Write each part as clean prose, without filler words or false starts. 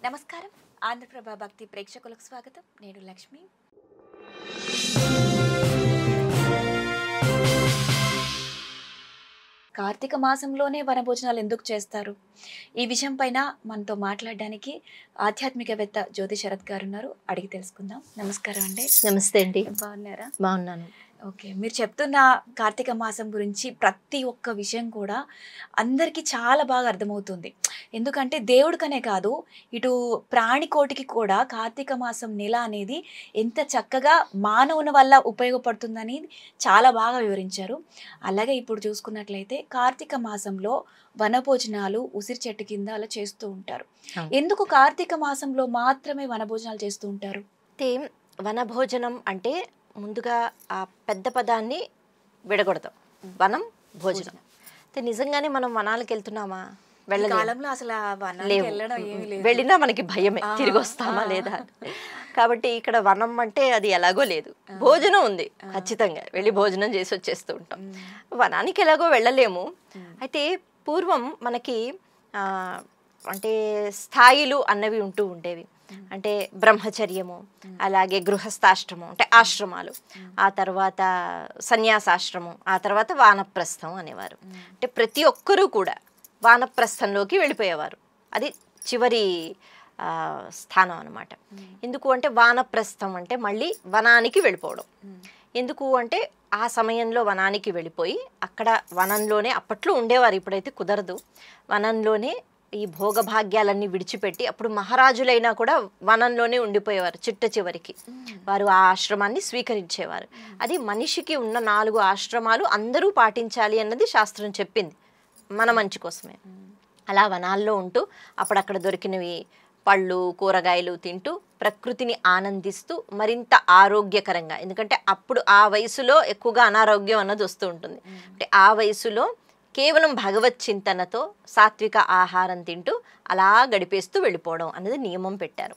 నమస్కారం. ఆంధ్రప్రభ భక్తి ప్రేక్షకులకు స్వాగతం. నేను లక్ష్మి. కార్తీక మాసంలోనే వనభోజనాలు ఎందుకు చేస్తారు? ఈ విషయం పైన మనతో మాట్లాడడానికి ఆధ్యాత్మికవేత్త జ్యోతి శరత్ గారు ఉన్నారు. అడిగి తెలుసుకుందాం. నమస్కారం అండి. నమస్తే అండి. బాగున్నారా? బాగున్నాను. ఓకే. మీరు చెప్తున్న కార్తీక మాసం గురించి ప్రతి ఒక్క విషయం కూడా అందరికీ చాలా బాగా అర్థమవుతుంది. ఎందుకంటే దేవుడికనే కాదు, ఇటు ప్రాణికోటికి కూడా కార్తీక మాసం నెల అనేది ఎంత చక్కగా మానవుని వల్ల ఉపయోగపడుతుందని చాలా బాగా వివరించారు. అలాగే ఇప్పుడు చూసుకున్నట్లయితే కార్తీక మాసంలో వనభోజనాలు ఉసిరి చెట్టు కింద అలా చేస్తూ ఉంటారు. ఎందుకు కార్తీక మాసంలో మాత్రమే వనభోజనాలు చేస్తూ ఉంటారు? అయితే వనభోజనం అంటే ముందుగా ఆ పెద్ద పదాన్ని విడగొడతాం. వనం భోజనం. అయితే నిజంగానే మనం వనాలకు వెళ్తున్నామా? కాలంలో అసలు లేవు. వెళ్ళినా మనకి భయమే, తిరిగి వస్తామా లేదా. కాబట్టి ఇక్కడ వనం అంటే అది ఎలాగో లేదు, భోజనం ఉంది ఖచ్చితంగా. వెళ్ళి భోజనం చేసి వచ్చేస్తూ ఉంటాం. వనానికి ఎలాగో వెళ్ళలేము. అయితే పూర్వం మనకి అంటే స్థాయిలు అన్నవి ఉంటూ ఉండేవి. అంటే బ్రహ్మచర్యము, అలాగే గృహస్థాశ్రమం అంటే ఆశ్రమాలు, ఆ తర్వాత సన్యాసాశ్రమం, ఆ తర్వాత వానప్రస్థం అనేవారు. అంటే ప్రతి ఒక్కరూ కూడా వానప్రస్థంలోకి వెళ్ళిపోయేవారు. అది చివరి స్థానం అన్నమాట. ఎందుకు అంటే వానప్రస్థం అంటే మళ్ళీ వనానికి వెళ్ళిపోవడం. ఎందుకు అంటే ఆ సమయంలో వనానికి వెళ్ళిపోయి అక్కడ వనంలోనే అప్పట్లో ఉండేవారు, ఇప్పుడైతే కుదరదు. వనంలోనే ఈ భోగభాగ్యాలన్నీ విడిచిపెట్టి, అప్పుడు మహారాజులైనా కూడా వనంలోనే ఉండిపోయేవారు. చిట్ట చివరికి వారు ఆ ఆశ్రమాన్ని స్వీకరించేవారు. అది మనిషికి ఉన్న 4 ఆశ్రమాలు అందరూ పాటించాలి అన్నది శాస్త్రం చెప్పింది, మన మంచి కోసమే. అలా వనాల్లో ఉంటూ అప్పుడక్కడ దొరికినవి పళ్ళు కూరగాయలు తింటూ ప్రకృతిని ఆనందిస్తూ మరింత ఆరోగ్యకరంగా, ఎందుకంటే అప్పుడు ఆ వయసులో ఎక్కువగా అనారోగ్యం అన్నది వస్తూ ఉంటుంది. అంటే ఆ వయసులో కేవలం భగవత్ చింతనతో సాత్విక ఆహారం తింటూ అలా గడిపేస్తూ వెళ్ళిపోవడం అనేది నియమం పెట్టారు.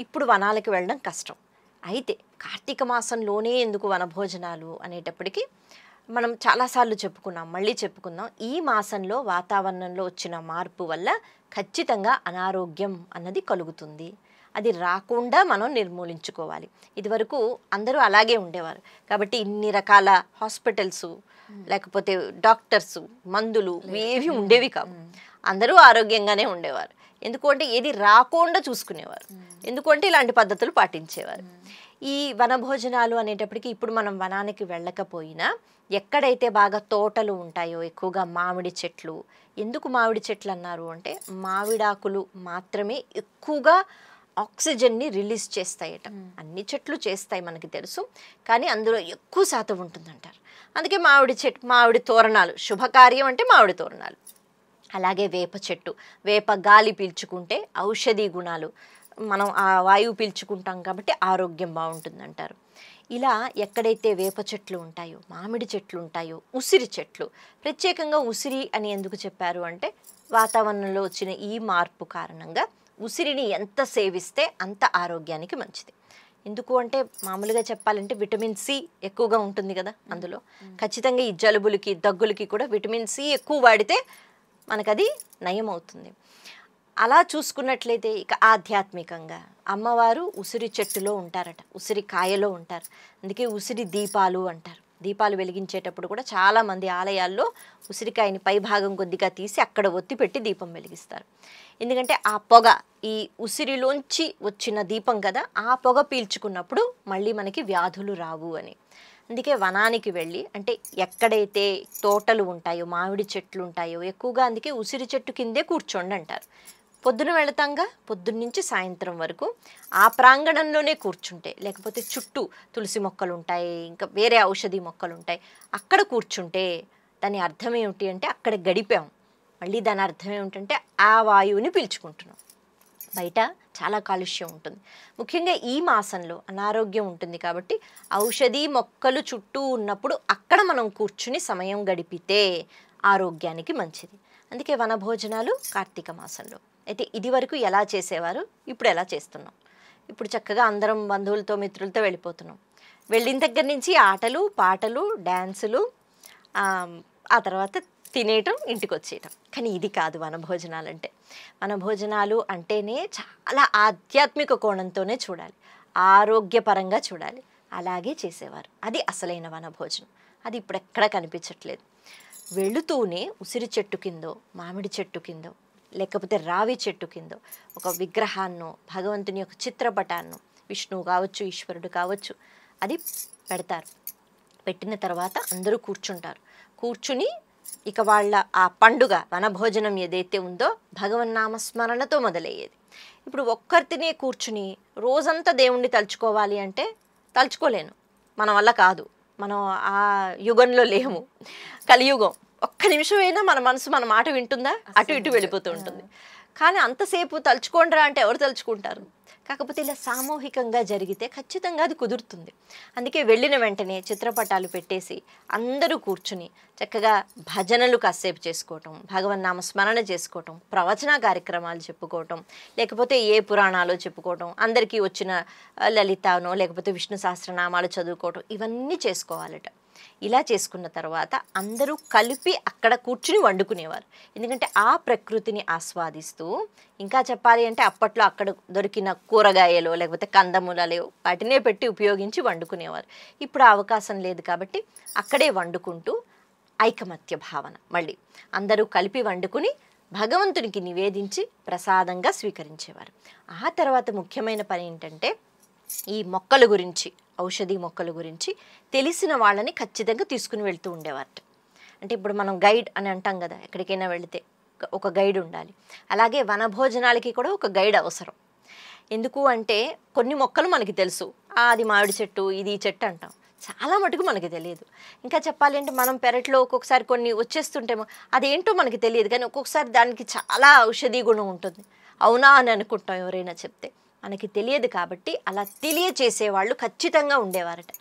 ఇప్పుడు వనాలకు వెళ్ళడం కష్టం. అయితే కార్తీక మాసంలోనే ఎందుకు వనభోజనాలు అనేటప్పటికీ మనం చాలాసార్లు చెప్పుకున్నాం, మళ్ళీ చెప్పుకుందాం. ఈ మాసంలో వాతావరణంలో వచ్చిన మార్పు వల్ల ఖచ్చితంగా అనారోగ్యం అన్నది కలుగుతుంది. అది రాకుండా మనం నిర్మూలించుకోవాలి. ఇదివరకు అందరూ అలాగే ఉండేవారు కాబట్టి ఇన్ని రకాల హాస్పిటల్స్ లేకపోతే డాక్టర్స్ మందులు ఏవి ఉండేవి కావు. అందరూ ఆరోగ్యంగానే ఉండేవారు. ఎందుకంటే ఏది రాకుండా చూసుకునేవారు. ఎందుకంటే ఇలాంటి పద్ధతులు పాటించేవారు. ఈ వనభోజనాలు అనేటప్పటికీ ఇప్పుడు మనం వనానికి వెళ్ళకపోయినా ఎక్కడైతే బాగా తోటలు ఉంటాయో, ఎక్కువగా మామిడి చెట్లు. ఎందుకు మామిడి చెట్లు అన్నారు అంటే మామిడాకులు మాత్రమే ఎక్కువగా ఆక్సిజన్ని రిలీజ్ చేస్తాయట. అన్ని చెట్లు చేస్తాయి మనకి తెలుసు, కానీ అందులో ఎక్కువ శాతం ఉంటుందంటారు. అందుకే మామిడి తోరణాలు, శుభకార్యం అంటే మామిడి తోరణాలు. అలాగే వేప చెట్టు, వేప గాలి పీల్చుకుంటే ఔషధీ గుణాలు, మనం ఆ వాయువు పీల్చుకుంటాం కాబట్టి ఆరోగ్యం బాగుంటుందంటారు. ఇలా ఎక్కడైతే వేప చెట్లు ఉంటాయో, మామిడి చెట్లు ఉంటాయో, ఉసిరి చెట్లు, ప్రత్యేకంగా ఉసిరి అని ఎందుకు చెప్పారు అంటే వాతావరణంలో వచ్చిన ఈ మార్పు కారణంగా ఉసిరిని ఎంత సేవిస్తే అంత ఆరోగ్యానికి మంచిది. ఎందుకు అంటే మామూలుగా చెప్పాలంటే విటమిన్ సి ఎక్కువగా ఉంటుంది కదా అందులో. ఖచ్చితంగా ఈ జలుబులకి దగ్గులకి కూడా విటమిన్ సి ఎక్కువ వాడితే మనకది నయం అవుతుంది. అలా చూసుకున్నట్లయితే ఇక ఆధ్యాత్మికంగా అమ్మవారు ఉసిరి చెట్టులో ఉంటారట, ఉసిరి కాయలో ఉంటారు. అందుకే ఉసిరి దీపాలు అంటారు. దీపాలు వెలిగించేటప్పుడు కూడా చాలామంది ఆలయాల్లో ఉసిరికాయని పైభాగం కొద్దిగా తీసి అక్కడ ఒత్తి పెట్టి దీపం వెలిగిస్తారు. ఎందుకంటే ఆ పొగ ఈ ఉసిరిలోంచి వచ్చిన దీపం కదా, ఆ పొగ పీల్చుకున్నప్పుడు మళ్ళీ మనకి వ్యాధులు రావు అని. అందుకే వనానికి వెళ్ళి, అంటే ఎక్కడైతే తోటలు ఉంటాయో, మామిడి చెట్లు ఉంటాయో ఎక్కువగా, అందుకే ఉసిరి చెట్టు కిందే కూర్చోండి అంటారు. పొద్దున వెళతాంగా, పొద్దున్న నుంచి సాయంత్రం వరకు ఆ ప్రాంగణంలోనే కూర్చుంటే, లేకపోతే చుట్టూ తులసి మొక్కలు ఉంటాయి, ఇంకా వేరే ఔషధి మొక్కలు ఉంటాయి, అక్కడ కూర్చుంటే దాని అర్థం ఏమిటి అంటే అక్కడ గడిపాం. మళ్ళీ దాని అర్థం ఏమిటంటే ఆ వాయువుని పీల్చుకుంటున్నాం. బయట చాలా కాలుష్యం ఉంటుంది. ముఖ్యంగా ఈ మాసంలో అనారోగ్యం ఉంటుంది కాబట్టి ఔషధి మొక్కలు చుట్టూ ఉన్నప్పుడు అక్కడ మనం కూర్చుని సమయం గడిపితే ఆరోగ్యానికి మంచిది. అందుకే వనభోజనాలు కార్తీక మాసంలో. అయితే ఇది వరకు ఎలా చేసేవారు, ఇప్పుడు ఎలా చేస్తున్నాం? ఇప్పుడు చక్కగా అందరం బంధువులతో మిత్రులతో వెళ్ళిపోతున్నాం. వెళ్ళిన దగ్గర నుంచి ఆటలు పాటలు డ్యాన్సులు, ఆ తర్వాత తినేయటం, ఇంటికి వచ్చేయటం. కానీ ఇది కాదు వనభోజనాలు అంటే. వనభోజనాలు అంటేనే చాలా ఆధ్యాత్మిక కోణంతోనే చూడాలి, ఆరోగ్యపరంగా చూడాలి. అలాగే చేసేవారు. అది అసలైన వనభోజనం. అది ఇప్పుడు ఎక్కడ కనిపించట్లేదు. వెళుతూనే ఉసిరి చెట్టు కిందో, మామిడి చెట్టు కిందో, లేకపోతే రావి చెట్టు కిందో ఒక విగ్రహాన్నో, భగవంతుని యొక్క చిత్రపటాన్నో, విష్ణువు కావచ్చు, ఈశ్వరుడు కావచ్చు, అది పెడతారు. పెట్టిన తర్వాత అందరూ కూర్చుంటారు. కూర్చుని ఇక వాళ్ళ ఆ పండుగ వనభోజనం ఏదైతే ఉందో భగవన్నామస్మరణతో మొదలయ్యేది. ఇప్పుడు ఒక్కరితినే కూర్చుని రోజంతా దేవుణ్ణి తలుచుకోవాలి అంటే తలుచుకోలేను, మన వల్ల కాదు. మనం ఆ యుగంలో లేము, కలియుగం. ఒక్క నిమిషమైనా మన మనసు మన మాట వింటుందా? అటు ఇటు వెళ్ళిపోతూ ఉంటుంది. కానీ అంతసేపు తలుచుకోండిరా అంటే ఎవరు తలుచుకుంటారు? కాకపోతే ఇలా సామూహికంగా జరిగితే ఖచ్చితంగా అది కుదురుతుంది. అందుకే వెళ్ళిన వెంటనే చిత్రపటాలు పెట్టేసి అందరూ కూర్చుని చక్కగా భజనలు కాసేపు చేసుకోవటం, భగవన్నామ స్మరణ చేసుకోవటం, ప్రవచన కార్యక్రమాలు చెప్పుకోవటం, లేకపోతే ఏ పురాణాలు చెప్పుకోవటం, అందరికీ వచ్చిన లలితానో లేకపోతే విష్ణు సహస్రనామాలు చదువుకోవటం, ఇవన్నీ చేసుకోవాలట. ఇలా చేసుకున్న తర్వాత అందరూ కలిపి అక్కడ కూర్చుని వండుకునేవారు. ఎందుకంటే ఆ ప్రకృతిని ఆస్వాదిస్తూ, ఇంకా చెప్పాలి అంటే అప్పట్లో అక్కడ దొరికిన కూరగాయలు లేకపోతే కందమూలాలు వాటినే పెట్టి ఉపయోగించి వండుకునేవారు. ఇప్పుడు ఆ అవకాశం లేదు కాబట్టి అక్కడే వండుకుంటూ ఐకమత్య భావన, మళ్ళీ అందరూ కలిపి వండుకుని భగవంతునికి నివేదించి ప్రసాదంగా స్వీకరించేవారు. ఆ తర్వాత ముఖ్యమైన పని ఏంటంటే ఈ మొక్కల గురించి, ఔషధి మొక్కల గురించి తెలిసిన వాళ్ళని ఖచ్చితంగా తీసుకుని వెళ్తూ ఉండేవారట. అంటే ఇప్పుడు మనం గైడ్ అని అంటాం కదా, ఎక్కడికైనా వెళితే ఒక గైడ్ ఉండాలి. అలాగే వనభోజనాలకి కూడా ఒక గైడ్ అవసరం. ఎందుకు అంటే కొన్ని మొక్కలు మనకి తెలుసు, అది మామిడి చెట్టు, ఇది ఈ చెట్టు అంటాం, చాలా మటుకు మనకి తెలియదు. ఇంకా చెప్పాలి అంటే మనం పెరట్లో ఒక్కొక్కసారి కొన్ని వచ్చేస్తుంటేమో అదేంటో మనకి తెలియదు, కానీ ఒక్కొక్కసారి దానికి చాలా ఔషధి గుణం ఉంటుంది. అవునా అని అనుకుంటాం ఎవరైనా చెప్తే. మనకి తెలియదు కాబట్టి అలా తెలియచేసేవాళ్ళు ఖచ్చితంగా ఉండేవారట.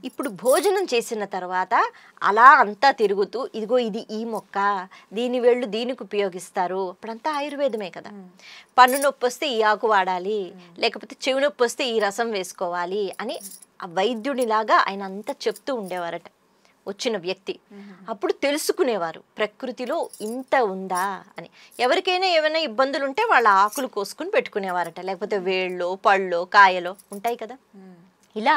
ఇప్పుడు భోజనం చేసిన తర్వాత అలా అంతా తిరుగుతూ ఇదిగో ఇది ఈ మొక్క, దీని వేళ్ళు దీనికి ఉపయోగిస్తారు. అప్పుడంతా ఆయుర్వేదమే కదా. పన్ను నొప్పి వస్తే ఈ ఆకు వాడాలి, లేకపోతే చెవి నొప్పి వస్తే ఈ రసం వేసుకోవాలి అని ఆ వైద్యుడిలాగా ఆయన అంతా చెప్తూ ఉండేవారట వచ్చిన వ్యక్తి. అప్పుడు తెలుసుకునేవారు ప్రకృతిలో ఇంత ఉందా అని. ఎవరికైనా ఏమైనా ఇబ్బందులు ఉంటే వాళ్ళ ఆకులు కోసుకుని పెట్టుకునేవారట, లేకపోతే వేళ్ళో పళ్ళో కాయలో ఉంటాయి కదా. ఇలా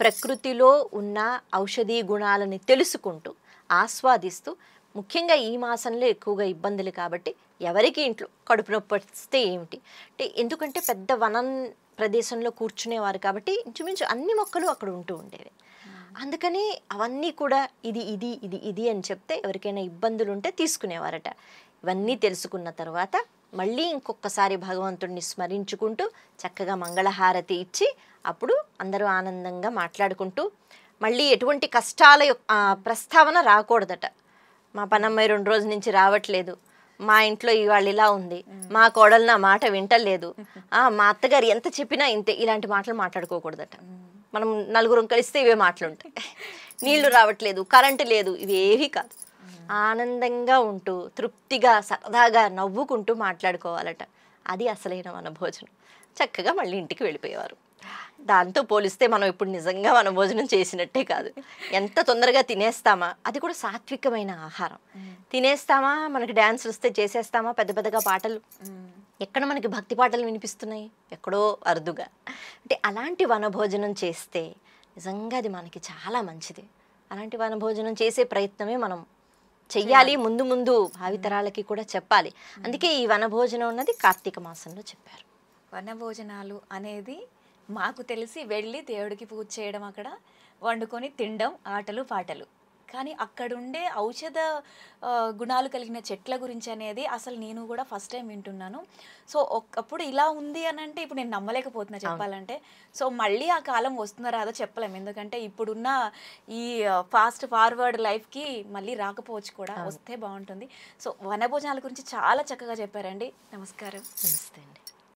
ప్రకృతిలో ఉన్న ఔషధీ గుణాలని తెలుసుకుంటూ ఆస్వాదిస్తూ, ముఖ్యంగా ఈ మాసంలో ఎక్కువగా ఇబ్బందులు కాబట్టి ఎవరికి ఇంట్లో కడుపు నొప్పి వస్తే ఏమిటి అంటే, ఎందుకంటే పెద్ద వనం ప్రదేశంలో కూర్చునేవారు కాబట్టి ఇంచుమించు అన్ని మొక్కలు అక్కడ ఉంటూ ఉండేవి. అందుకని అవన్నీ కూడా ఇది ఇది ఇది ఇది అని చెప్తే ఎవరికైనా ఇబ్బందులు ఉంటే తీసుకునేవారట. ఇవన్నీ తెలుసుకున్న తర్వాత మళ్ళీ ఇంకొకసారి భగవంతుడిని స్మరించుకుంటూ చక్కగా మంగళహారతి ఇచ్చి అప్పుడు అందరూ ఆనందంగా మాట్లాడుకుంటూ, మళ్ళీ ఎటువంటి కష్టాల ప్రస్తావన రాకూడదట. మా పనమ్మాయి 2 రోజుల నుంచి రావట్లేదు, మా ఇంట్లో ఇవాళ ఇలా ఉంది, మా కోడలు నా మాట వింటలేదు, మా అత్తగారు ఎంత చెప్పినా ఇంతే, ఇలాంటి మాటలు మాట్లాడుకోకూడదట. మనం నలుగురం కలిస్తే ఇవే మాటలు ఉంటాయి. నీళ్లు రావట్లేదు, కరెంటు లేదు, ఇవేవి కాదు. ఆనందంగా ఉంటూ తృప్తిగా సరదాగా నవ్వుకుంటూ మాట్లాడుకోవాలట. అది అసలైన వనభోజనం. చక్కగా మళ్ళీ ఇంటికి వెళ్ళిపోయేవారు. దాంతో పోలిస్తే మనం ఇప్పుడు నిజంగా వనభోజనం చేసినట్టే కాదు. ఎంత తొందరగా తినేస్తామా, అది కూడా సాత్వికమైన ఆహారం. తినేస్తామా, మనకి డ్యాన్స్ వస్తే చేసేస్తామా, పెద్ద పెద్దగా పాటలు. ఎక్కడ మనకి భక్తి పాటలు వినిపిస్తున్నాయి? ఎక్కడో అరుదుగా. అంటే అలాంటి వనభోజనం చేస్తే నిజంగా అది మనకి చాలా మంచిది. అలాంటి వనభోజనం చేసే ప్రయత్నమే మనం చెయ్యాలి. ముందు ముందు భావితరాలకి కూడా చెప్పాలి. అందుకే ఈ వనభోజనం అన్నది కార్తీక మాసంలో చెప్పారు. వనభోజనాలు అనేది మాకు తెలిసి వెళ్ళి దేవుడికి పూజ చేయడం, అక్కడ వండుకొని తినడం, ఆటలు పాటలు. కానీ అక్కడుండే ఔషధ గుణాలు కలిగిన చెట్ల గురించి అనేది అసలు నేను కూడా ఫస్ట్ టైం వింటున్నాను. సో ఒకప్పుడు ఇలా ఉంది అని అంటే ఇప్పుడు నేను నమ్మలేకపోతున్నా చెప్పాలంటే. సో మళ్ళీ ఆ కాలం వస్తుందో రాదో చెప్పలేము, ఎందుకంటే ఇప్పుడున్న ఈ ఫాస్ట్ ఫార్వర్డ్ లైఫ్కి మళ్ళీ రాకపోవచ్చు కూడా, వస్తే బాగుంటుంది. సో వనభోజనాల గురించి చాలా చక్కగా చెప్పారండి. నమస్కారం. నమస్తే అండి.